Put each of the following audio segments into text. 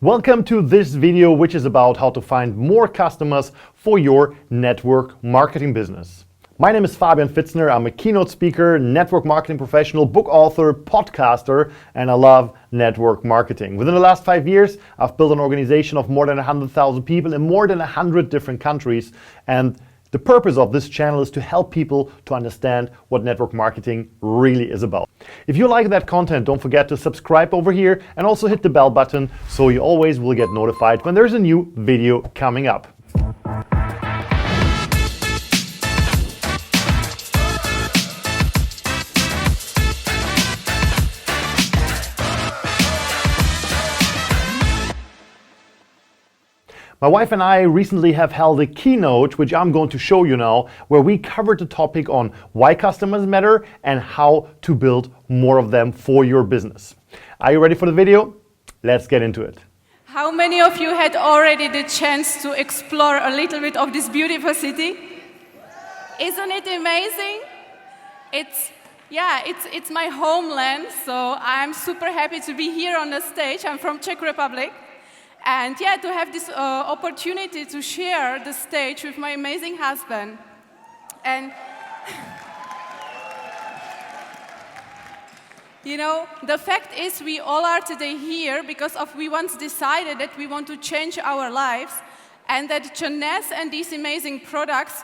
Welcome to this video, which is about how to find more customers for your network marketing business. My name is Fabian Fitzner. I'm a keynote speaker, network marketing professional, book author, podcaster, and I love network marketing. Within the last 5 years, I've built an organization of more than 100,000 people in more than 100 different countries. And the purpose of this channel is to help people to understand what network marketing really is about. If you like that content, don't forget to subscribe over here and also hit the bell button so you always will get notified when there's a new video coming up. My wife and I recently have held a keynote, which I'm going to show you now, where we covered the topic on why customers matter and how to build more of them for your business. Are you ready for the video? Let's get into it. How many of you had already the chance to explore a little bit of this beautiful city? Isn't it amazing? It's my homeland, so I'm super happy to be here on the stage. I'm from Czech Republic. And to have this opportunity to share the stage with my amazing husband. And you know, the fact is we all are today here because we once decided that we want to change our lives and that Jeunesse and these amazing products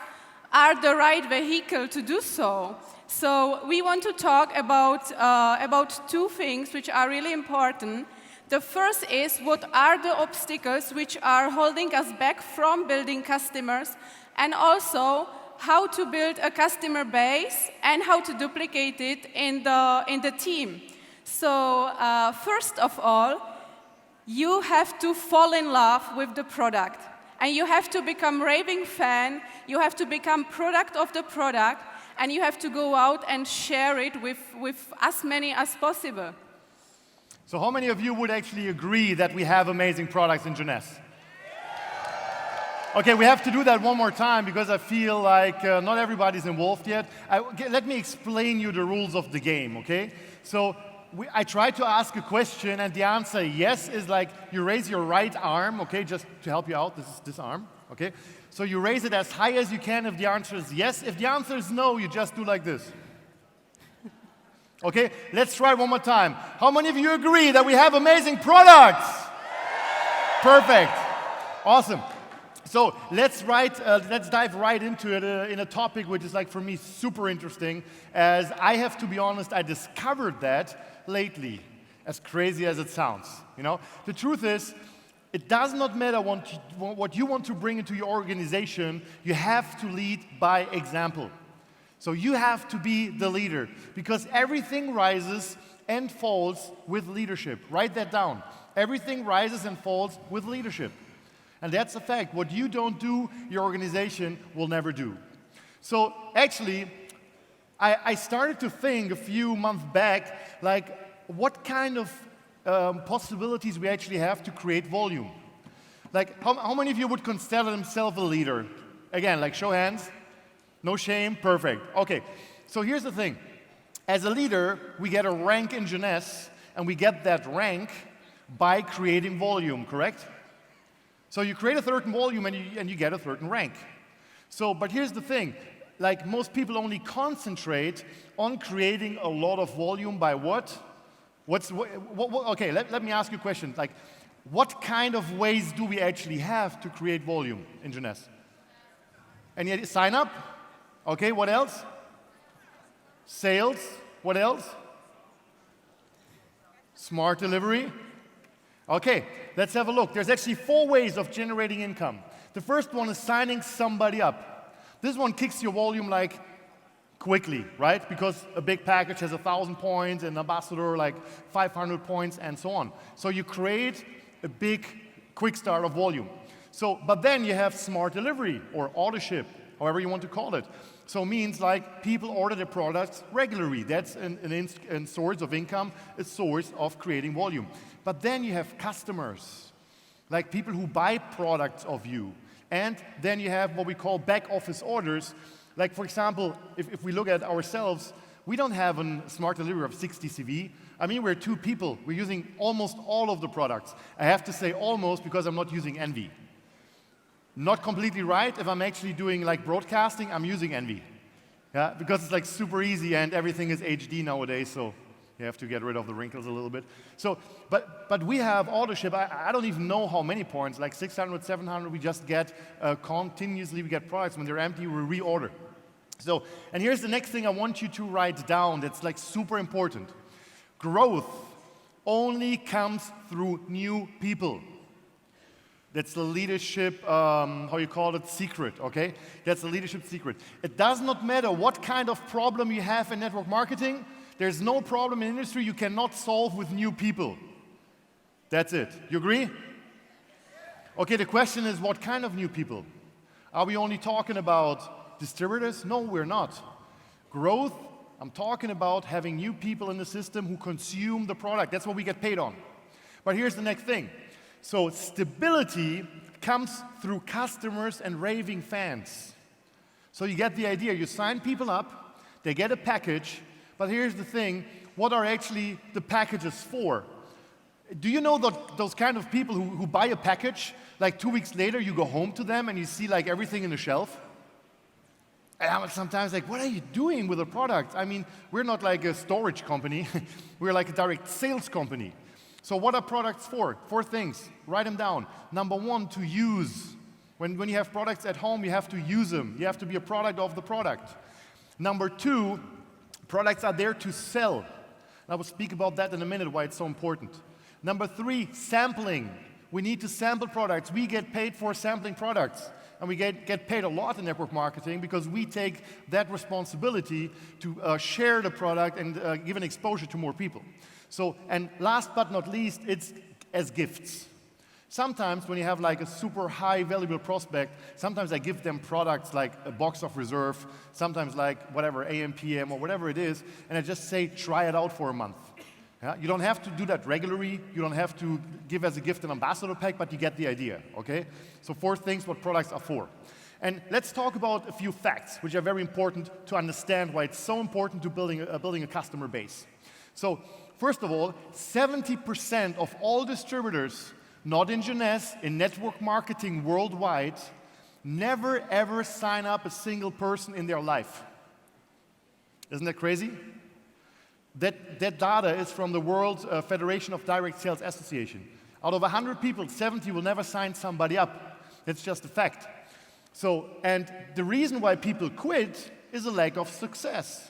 are the right vehicle to do so. So we want to talk about two things which are really important. The first is, what are the obstacles which are holding us back from building customers, and also how to build a customer base and how to duplicate it in the team. So first of all, you have to fall in love with the product, and you have to become raving fan, you have to become product of the product, and you have to go out and share it with as many as possible. So how many of you would actually agree that we have amazing products in Jeunesse? Okay, we have to do that one more time because I feel like not everybody's involved yet. Let me explain you the rules of the game, okay? So I try to ask a question and the answer yes is like you raise your right arm, okay, just to help you out, this is this arm, okay? So you raise it as high as you can if the answer is yes. If the answer is no, you just do like this. Okay, let's try one more time. How many of you agree that we have amazing products? Perfect. Awesome. So let's dive right into it in a topic which is, like, for me super interesting, as I have to be honest, I discovered that lately, as crazy as it sounds. You know, the truth is, it does not matter what you want to bring into your organization, you have to lead by example. So you have to be the leader, because everything rises and falls with leadership. Write that down. Everything rises and falls with leadership. And that's a fact. What you don't do, your organization will never do. So actually, I started to think a few months back, like, what kind of possibilities we actually have to create volume. Like, how many of you would consider themselves a leader? Again, like, show hands. No shame, perfect. Okay, so here's the thing. As a leader, we get a rank in Jeunesse, and we get that rank by creating volume, correct? So you create a certain volume and you get a certain rank. So, but here's the thing. Like, most people only concentrate on creating a lot of volume by what? Okay, let me ask you a question. Like, what kind of ways do we actually have to create volume in Jeunesse? Any sign up? Okay, what else? Sales. What else? Smart delivery. Okay, let's have a look. There's actually 4 ways of generating income. The first one is signing somebody up. This one kicks your volume like quickly, right? Because a big package has 1,000 points, an ambassador like 500 points, and so on. So you create a big quick start of volume. So, but then you have smart delivery or auto ship, however you want to call it. So it means, like, people order their products regularly. That's a source of income, a source of creating volume. But then you have customers, like people who buy products of you. And then you have what we call back office orders. Like, for example, if we look at ourselves, we don't have a smart delivery of 60 CV. I mean, we're 2 people. We're using almost all of the products. I have to say almost because I'm not using Envy. Not completely right. If I'm actually doing like broadcasting, I'm using Envy. Yeah, because it's like super easy and everything is HD nowadays, so you have to get rid of the wrinkles a little bit. So, but we have auto ship. I don't even know how many points, like 600, 700. We just get continuously. We get products when they're empty. We reorder. So, and here's the next thing I want you to write down. That's like super important. Growth only comes through new people. That's the leadership, how you call it, secret, okay? That's the leadership secret. It does not matter what kind of problem you have in network marketing. There's no problem in industry you cannot solve with new people. That's it. You agree? Okay, the question is, what kind of new people? Are we only talking about distributors? No, we're not. Growth, I'm talking about having new people in the system who consume the product. That's what we get paid on. But here's the next thing. So stability comes through customers and raving fans. So you get the idea. You sign people up, they get a package, but here's the thing. What are actually the packages for? Do you know those kind of people who buy a package, like 2 weeks later you go home to them and you see like everything in the shelf? And I'm sometimes like, what are you doing with a product? I mean, we're not like a storage company. We're like a direct sales company. So what are products for? 4 things. Write them down. Number 1, to use. When you have products at home, you have to use them. You have to be a product of the product. Number 2, products are there to sell. And I will speak about that in a minute, why it's so important. Number 3, sampling. We need to sample products. We get paid for sampling products. And we get paid a lot in network marketing because we take that responsibility to share the product and give an exposure to more people. So, and last but not least, it's as gifts. Sometimes when you have like a super high valuable prospect, sometimes I give them products like a box of reserve, sometimes like whatever, AM, PM, or whatever it is, and I just say, try it out for a month. Yeah? You don't have to do that regularly. You don't have to give as a gift an ambassador pack, but you get the idea, okay? So 4 things what products are for. And let's talk about a few facts, which are very important to understand why it's so important to building a customer base. So, first of all, 70% of all distributors, not in Jeunesse, in network marketing worldwide, never ever sign up a single person in their life. Isn't that crazy? That data is from the World Federation of Direct Sales Association. Out of 100 people, 70 will never sign somebody up. That's just a fact. So, and the reason why people quit is a lack of success.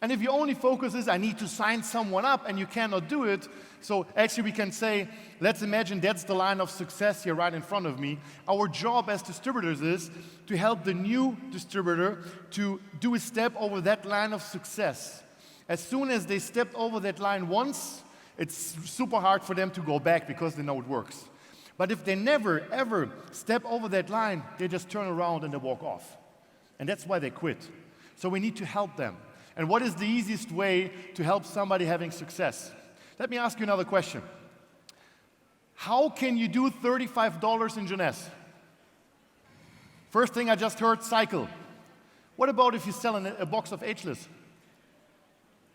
And if your only focus is, I need to sign someone up, and you cannot do it, so actually we can say, let's imagine that's the line of success here right in front of me. Our job as distributors is to help the new distributor to do a step over that line of success. As soon as they stepped over that line once, it's super hard for them to go back because they know it works. But if they never, ever step over that line, they just turn around and they walk off. And that's why they quit. So we need to help them. And what is the easiest way to help somebody having success? Let me ask you another question. How can you do $35 in Jeunesse? First thing I just heard, cycle. What about if you sell a box of ageless?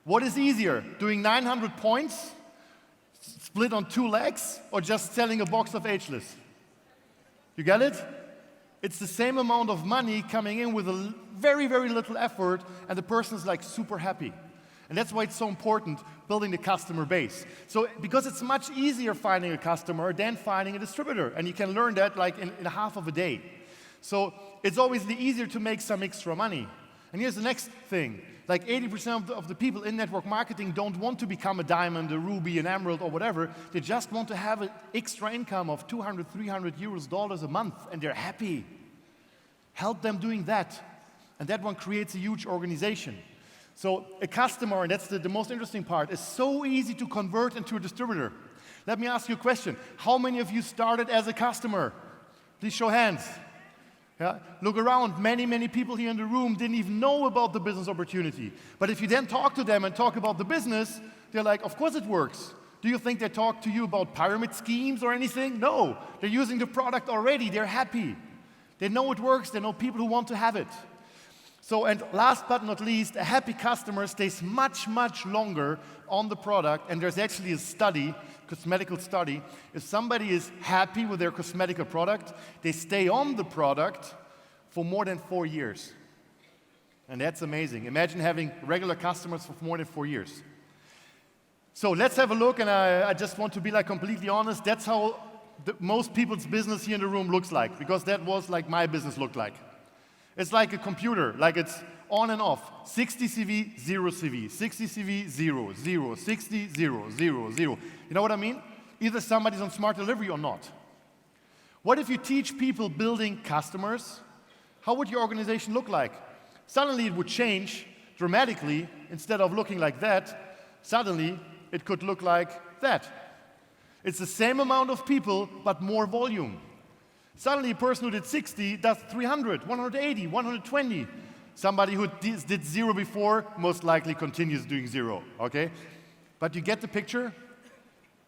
What is easier, doing 900 points, split on 2 legs, or just selling a box of ageless? You get it? It's the same amount of money coming in with a very, very little effort, and the person is like super happy. And that's why it's so important building the customer base. So, because it's much easier finding a customer than finding a distributor, and you can learn that like in half of a day. So, it's always easier to make some extra money. And here's the next thing. Like 80% of the people in network marketing don't want to become a diamond, a ruby, an emerald, or whatever. They just want to have an extra income of 200, 300 euros, dollars a month, and they're happy. Help them doing that. And that one creates a huge organization. So a customer, and that's the most interesting part, is so easy to convert into a distributor. Let me ask you a question. How many of you started as a customer? Please show hands. Yeah? Look around, many people here in the room didn't even know about the business opportunity. But if you then talk to them and talk about the business, they're like, of course it works. Do you think they talk to you about pyramid schemes or anything? No, they're using the product already, they're happy. They know it works, they know people who want to have it. So, and last but not least, a happy customer stays much, much longer on the product. And there's actually a study, cosmetical study. If somebody is happy with their cosmetical product, they stay on the product for more than 4 years. And that's amazing. Imagine having regular customers for more than 4 years. So let's have a look, and I just want to be like completely honest. That's how most people's business here in the room looks like, because that was like my business looked like. It's like a computer, like it's on and off. 60 CV, 0 CV, 60 CV, 0, 0, 60, 0, 0, 0. You know what I mean? Either somebody's on smart delivery or not. What if you teach people building customers? How would your organization look like? Suddenly it would change dramatically. Instead of looking like that, suddenly it could look like that. It's the same amount of people, but more volume. Suddenly a person who did 60 does 300, 180, 120. Somebody who did 0 before most likely continues doing 0, okay? But you get the picture?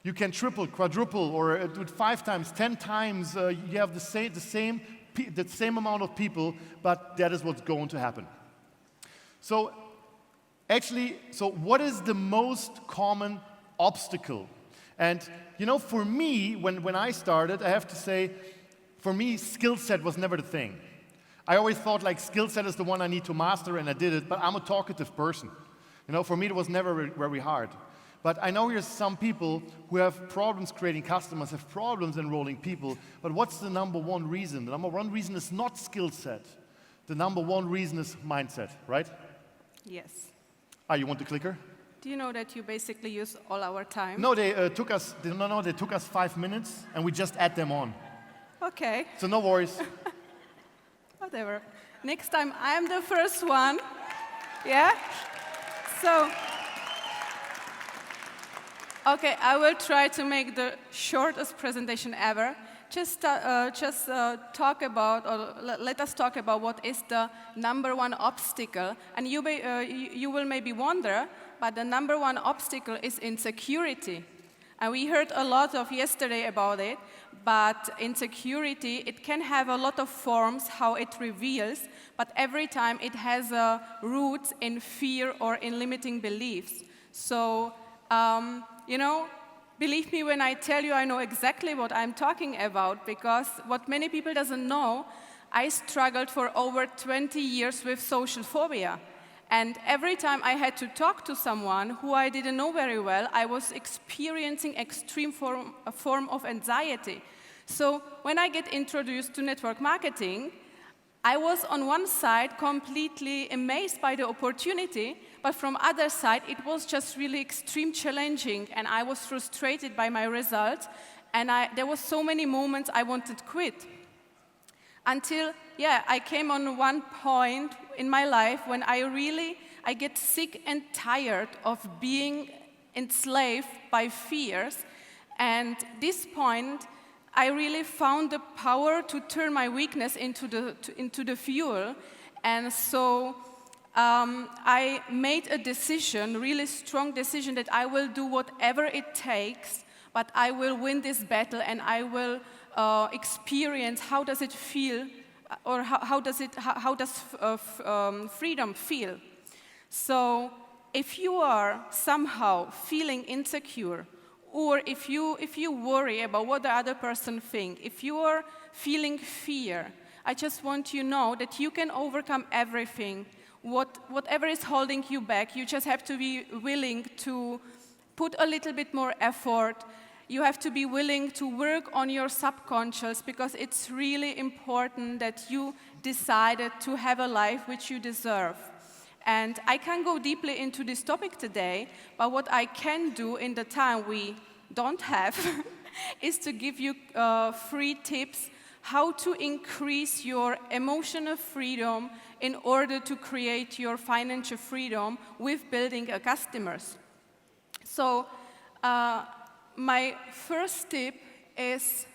You can triple, quadruple, or do it 5 times, 10 times. You have the same amount of people, but that is what's going to happen. So actually, what is the most common obstacle? And you know, for me, when I started, I have to say, for me, skill set was never the thing. I always thought like skill set is the one I need to master, and I did it, but I'm a talkative person. You know, for me, it was never very hard. But I know here's some people who have problems creating customers, have problems enrolling people, but what's the number one reason? The number one reason is not skill set. The number one reason is mindset, right? Yes. You want the clicker? Do you know that you basically use all our time? No, they took us 5 minutes, and we just add them on. Okay. So no worries. Whatever. Next time I'm the first one. Yeah? So, okay, I will try to make the shortest presentation ever. Just talk about, or let us talk about what is the number one obstacle. And you will maybe wonder, but the number one obstacle is insecurity. And we heard a lot of yesterday about it, but insecurity, it can have a lot of forms, how it reveals, but every time it has a root in fear or in limiting beliefs. So, you know, believe me when I tell you I know exactly what I'm talking about, because what many people doesn't know, I struggled for over 20 years with social phobia. And every time I had to talk to someone who I didn't know very well, I was experiencing extreme form of anxiety. So when I get introduced to network marketing, I was on one side completely amazed by the opportunity, but from other side, it was just really extreme challenging, and I was frustrated by my results, and there was so many moments I wanted to quit. Until, I came on one point in my life when I get sick and tired of being enslaved by fears. And this point, I really found the power to turn my weakness into the fuel. And so I made a decision, really strong decision, that I will do whatever it takes, but I will win this battle, and I will experience how does it feel, or how does freedom feel. So if you are somehow feeling insecure, or if you worry about what the other person thinks, if you are feeling fear, I just want you to know that you can overcome everything. Whatever is holding you back, you just have to be willing to put a little bit more effort. You have to be willing to work on your subconscious, because it's really important that you decided to have a life which you deserve. And I can't go deeply into this topic today, but what I can do in the time we don't have is to give you 3 tips how to increase your emotional freedom in order to create your financial freedom with building a customers. So, my first tip is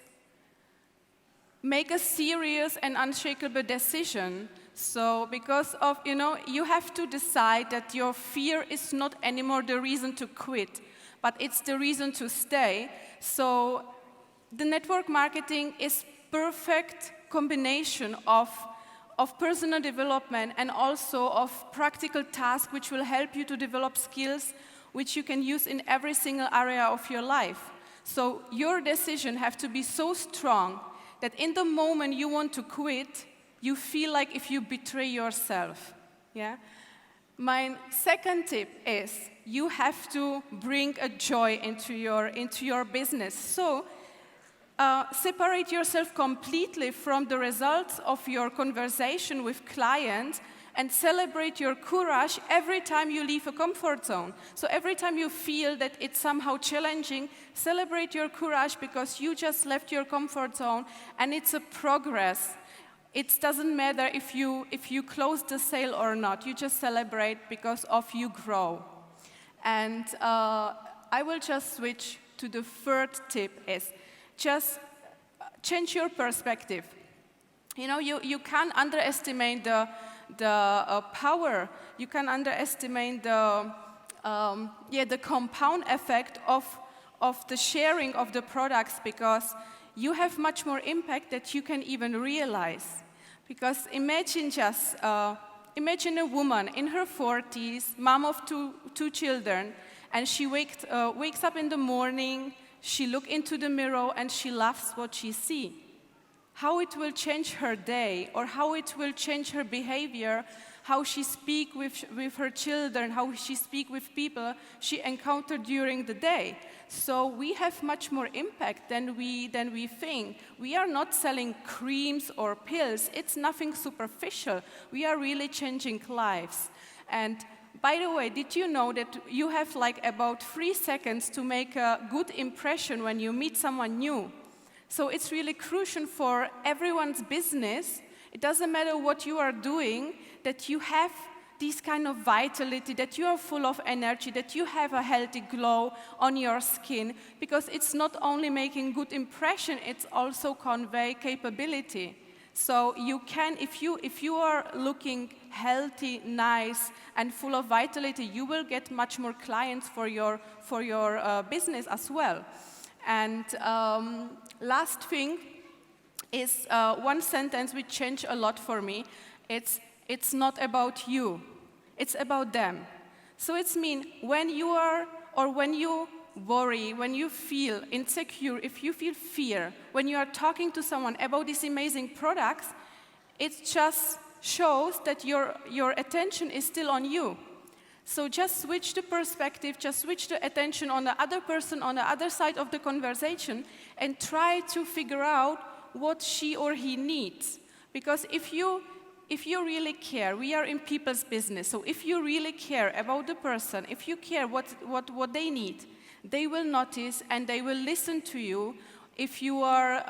make a serious and unshakable decision. So because of, you have to decide that your fear is not anymore the reason to quit, but it's the reason to stay. So the network marketing is perfect combination of of personal development and also of practical tasks which will help you to develop skills which you can use in every single area of your life. So your decision have to be so strong that in the moment you want to quit, you feel like if you betray yourself. Yeah? My second tip is you have to bring a joy into your business. So separate yourself completely from the results of your conversation with clients and celebrate your courage every time you leave a comfort zone. So every time you feel that it's somehow challenging, celebrate your courage because you just left your comfort zone and it's a progress. It doesn't matter if you close the sale or not. You just celebrate because of you grow. And I will just switch to the third tip is just change your perspective. You know, you can't underestimate the power. You can underestimate the compound effect of the sharing of the products because you have much more impact that you can even realize. Because imagine a woman in her 40s, mom of two children, and she wakes up in the morning, she looks into the mirror and she loves what she sees. How it will change her day or how it will change her behavior, how she speaks with her children, how she speaks with people she encountered during the day. So we have much more impact than we think. We are not selling creams or pills. It's nothing superficial. We are really changing lives. And by the way, did you know that you have like about 3 seconds to make a good impression when you meet someone new? So it's really crucial for everyone's business. It doesn't matter what you are doing, that you have this kind of vitality, that you are full of energy, that you have a healthy glow on your skin, because it's not only making good impression, it's also convey capability. So you can, if you are looking healthy, nice, and full of vitality, you will get much more clients for your business as well. And last thing is one sentence which changed a lot for me. It's not about you, it's about them. So it's mean when you worry, when you feel insecure, if you feel fear, when you are talking to someone about these amazing products, it just shows that your attention is still on you. So just switch the perspective, just switch the attention on the other person on the other side of the conversation and try to figure out what she or he needs. Because if you really care, we are in people's business, so if you really care about the person, if you care what they need, they will notice and they will listen to you if you are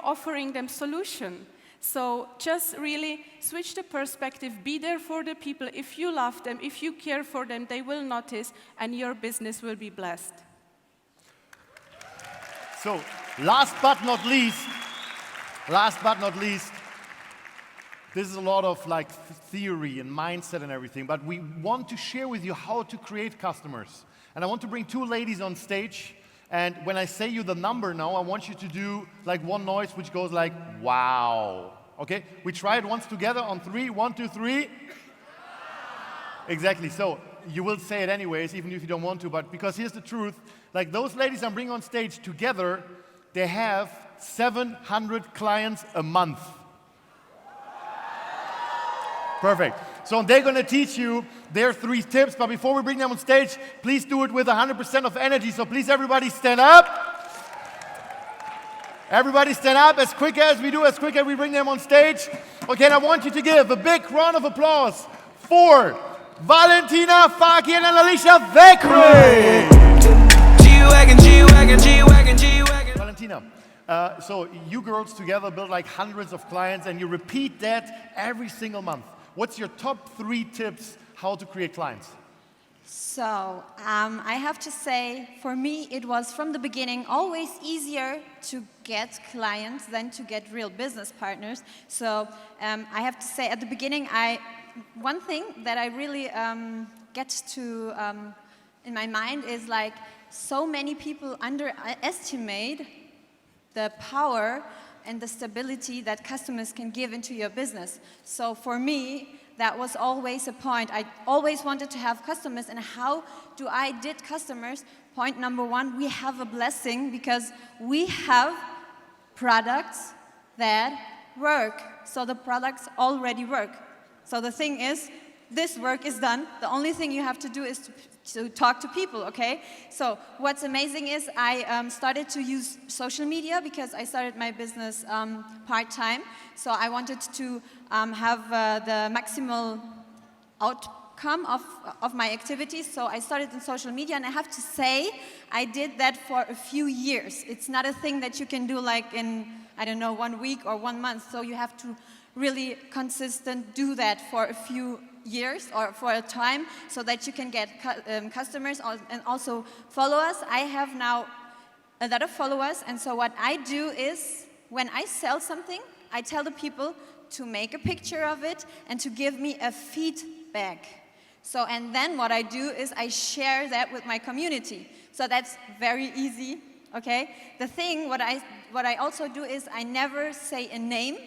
offering them solution. So just really switch the perspective, be there for the people. If you love them, if you care for them, they will notice and your business will be blessed. So last but not least, this is a lot of like theory and mindset and everything, but we want to share with you how to create customers. And I want to bring 2 ladies on stage. And when I say you the number now, I want you to do like one noise which goes like, wow. Okay? We try it once together on 3. 1, 2, 3. Exactly. So you will say it anyways, even if you don't want to. But because here's the truth. Like those ladies I'm bringing on stage together, they have 700 clients a month. Perfect. So they're going to teach you their 3 tips, but before we bring them on stage, please do it with 100% of energy. So please everybody stand up. Everybody stand up as quick as we bring them on stage. Okay, and I want you to give a big round of applause for Valentina, Fabian, and Alicia Fitzner. G-Wagon, G-Wagon, G-Wagon, G-Wagon. Valentina, so you girls together build like hundreds of clients and you repeat that every single month. What's your top 3 tips how to create clients? So, I have to say, for me, it was from the beginning always easier to get clients than to get real business partners. So, I have to say, at the beginning, one thing that I really get to in my mind is like so many people underestimate the power and the stability that customers can give into your business. So for me, that was always a point. I always wanted to have customers, and how do I get customers? Point number one, we have a blessing because we have products that work. So the products already work. So the thing is, this work is done. The only thing you have to do is to talk to people, okay? So what's amazing is I started to use social media because I started my business part-time. So I wanted to have the maximal outcome of my activities. So I started in social media, and I have to say, I did that for a few years. It's not a thing that you can do like in, I don't know, 1 week or 1 month. So you have to really consistent do that for a few years or for a time so that you can get customers and also followers. I have now a lot of followers, and so what I do is when I sell something, I tell the people to make a picture of it and to give me a feedback. So, and then what I do is I share that with my community. So that's very easy, okay? The thing, what I also do is I never say a name.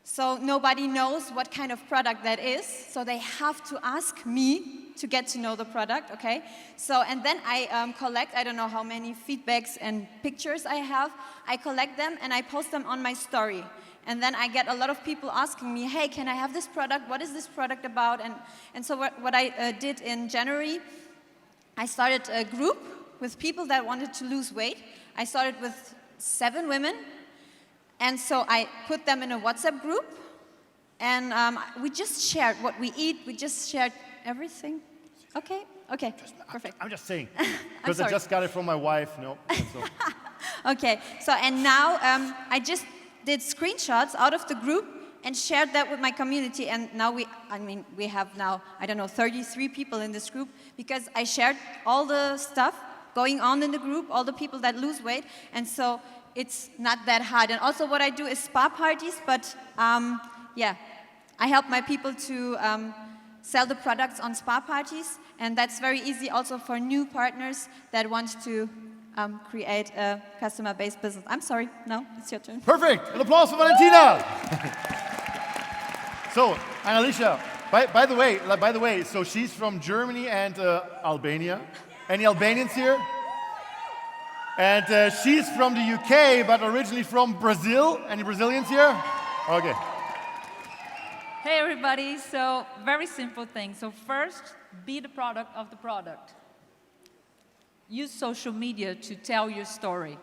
So nobody knows what kind of product that is, so they have to ask me to get to know the product, okay? So, and then I collect, I don't know how many feedbacks and pictures I have. I collect them and I post them on my story. And then I get a lot of people asking me, hey, can I have this product? What is this product about? And so what I did in January, I started a group with people that wanted to lose weight. I started with 7 women. And so I put them in a WhatsApp group, and we just shared what we eat. We just shared everything. Okay, perfect. I'm just saying, because I just got it from my wife. No. So. Okay, so and now I just did screenshots out of the group and shared that with my community. And now we have now, I don't know, 33 people in this group because I shared all the stuff going on in the group, all the people that lose weight, and so it's not that hard. And also what I do is spa parties, but yeah, I help my people to sell the products on spa parties, and that's very easy also for new partners that want to create a customer-based business. I'm sorry, no, it's your turn. Perfect, an applause for Valentina. So, Annalisa, by the way, so she's from Germany and Albania. Any Albanians here? And she's from the UK, but originally from Brazil. Any Brazilians here? Okay. Hey everybody, so very simple thing. So first, be the product of the product. Use social media to tell your story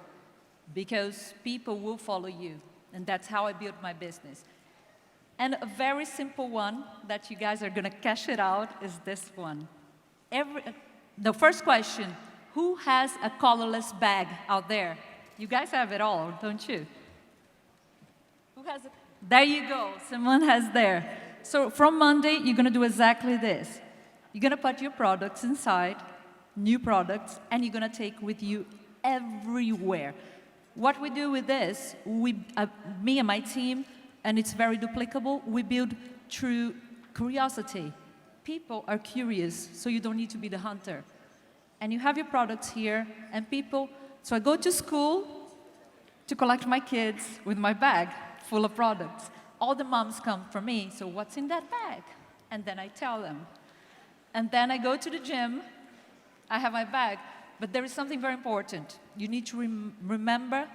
because people will follow you. And that's how I built my business. And a very simple one that you guys are gonna cash it out is this one. The first question, who has a colorless bag out there? You guys have it all, don't you? Who has it? There you go, someone has there. So from Monday, you're gonna do exactly this. You're gonna put your products inside, new products, and you're gonna take with you everywhere. What we do with this, me and my team, and it's very duplicable, we build through curiosity. People are curious, so you don't need to be the hunter. And you have your products here, and people, so I go to school to collect my kids with my bag full of products. All the moms come from me, so what's in that bag? And then I tell them. And then I go to the gym, I have my bag, but there is something very important. You need to remember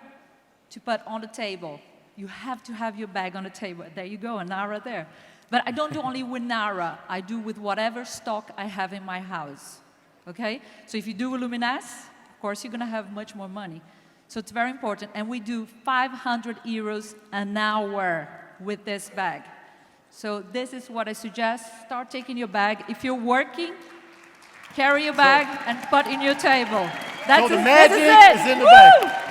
to put on the table. You have to have your bag on the table. There you go, a Nara there. But I don't do only with Nara, I do with whatever stock I have in my house. Okay? So if you do Luminous, of course you're gonna have much more money. So it's very important. And we do 500 euros an hour with this bag. So this is what I suggest. Start taking your bag. If you're working, carry your bag and put in your table. So the magic is in the bag.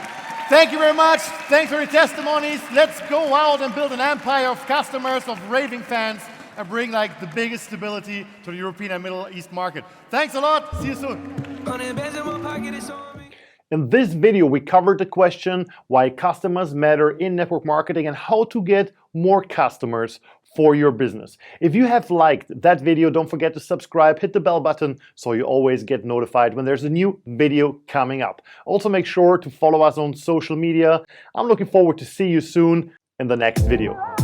Thank you very much. Thanks for your testimonies. Let's go out and build an empire of customers, of raving fans, and bring like the biggest stability to the European and Middle East market. Thanks a lot. See you soon. In this video, we covered the question why customers matter in network marketing and how to get more customers for your business. If you have liked that video, don't forget to subscribe, hit the bell button so you always get notified when there's a new video coming up. Also make sure to follow us on social media. I'm looking forward to see you soon in the next video.